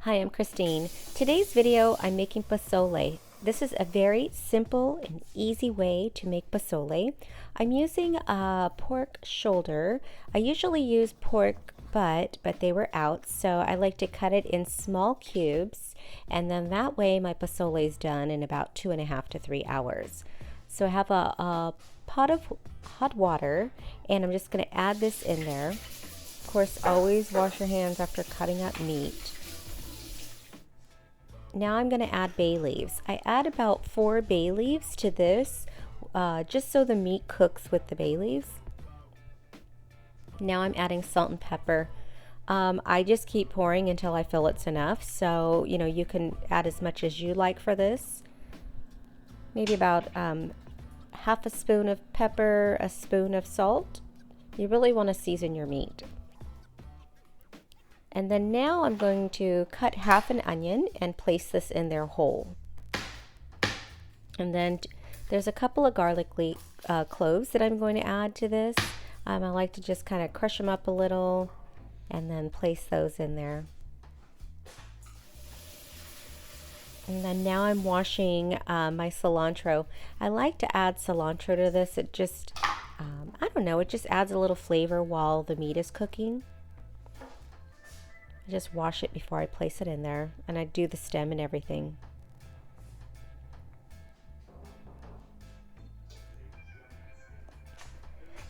Hi, I'm Christine. Today's video, I'm making pozole. This is a very simple and easy way to make pozole. I'm using a pork shoulder. I usually use pork butt, but they were out, so I like to cut it in small cubes, and then that way my pozole is done in about 2.5 to 3 hours. So I have a pot of hot water, and I'm just going to add this in there. Of course, always wash your hands after cutting up meat. Now I'm going to add bay leaves. I add about 4 bay leaves to this, just so the meat cooks with the bay leaves. Now I'm adding salt and pepper. I just keep pouring until I feel it's enough. So, you can add as much as you like for this. Maybe about half a spoon of pepper, a spoon of salt. You really want to season your meat. And then now I'm going to cut half an onion and place this in there whole. And then there's a couple of garlic cloves that I'm going to add to this. I like to just kind of crush them up a little and then place those in there. And then now I'm washing my cilantro. I like to add cilantro to this. It just, I don't know, it just adds a little flavor while the meat is cooking. I just wash it before I place it in there, and I do the stem and everything.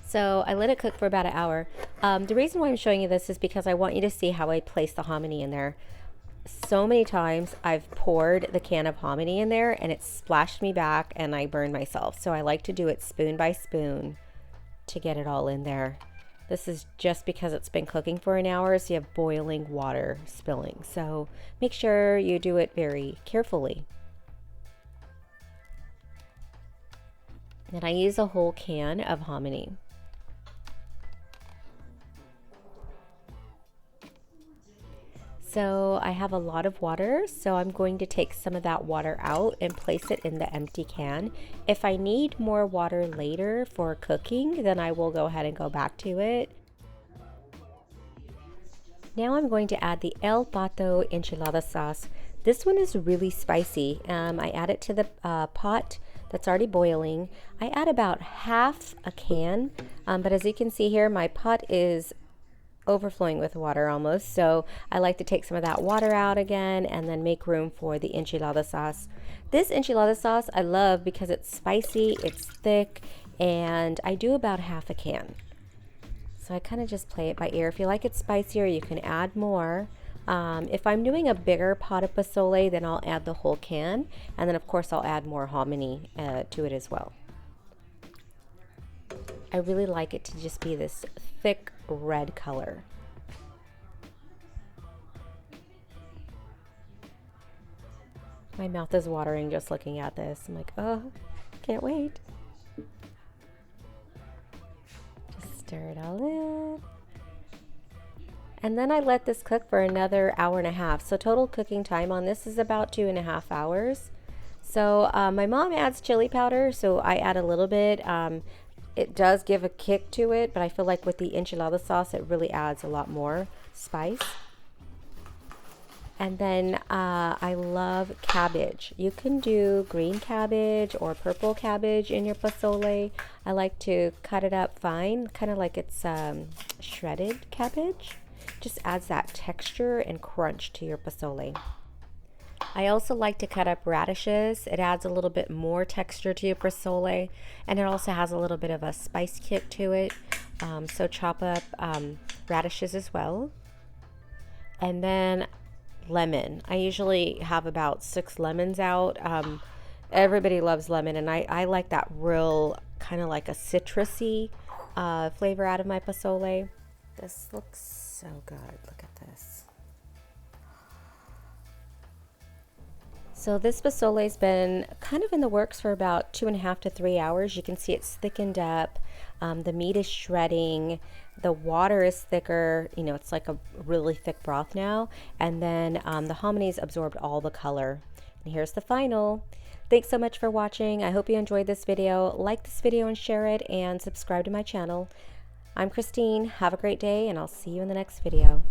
So I let it cook for about an hour. The reason why I'm showing you this is because I want you to see how I place the hominy in there. So many times I've poured the can of hominy in there and it splashed me back and I burned myself. So I like to do it spoon by spoon to get it all in there. This is just because it's been cooking for an hour, so you have boiling water spilling. So make sure you do it very carefully. And I use a whole can of hominy. So I have a lot of water, so I'm going to take some of that water out and place it in the empty can. If I need more water later for cooking, then I will go ahead and go back to it. Now I'm going to add the El Pato Enchilada sauce. This one is really spicy. I add it to the pot that's already boiling. I add about half a can, but as you can see here, my pot is overflowing with water almost, so I like to take some of that water out again and then make room for the enchilada sauce. This enchilada sauce I love because it's spicy, it's thick, and I do about half a can. So I kind of just play it by ear. If you like it spicier, you can add more. If I'm doing a bigger pot of pozole, then I'll add the whole can, and then of course I'll add more hominy to it as well. I really like it to just be this thick red color. My mouth is watering just looking at this. I'm like, oh, can't wait. Just stir it all in. And then I let this cook for another hour and a half. So total cooking time on this is about 2.5 hours. So my mom adds chili powder, so I add a little bit. It does give a kick to it, but I feel like with the enchilada sauce, it really adds a lot more spice. And then I love cabbage. You can do green cabbage or purple cabbage in your pozole. I like to cut it up fine, kind of like it's shredded cabbage. Just adds that texture and crunch to your pozole. I also like to cut up radishes. It adds a little bit more texture to your pozole, and it also has a little bit of a spice kick to it. So chop up radishes as well. And then lemon. I usually have about 6 lemons out. Everybody loves lemon, and I like that real kind of like a citrusy flavor out of my pozole. This looks so good. Look at this. So this pozole's been kind of in the works for about 2.5 to 3 hours. You can see it's thickened up. The meat is shredding. The water is thicker. It's like a really thick broth now. And then the homony's absorbed all the color. And here's the final. Thanks so much for watching. I hope you enjoyed this video. Like this video and share it, and subscribe to my channel. I'm Christine. Have a great day, and I'll see you in the next video.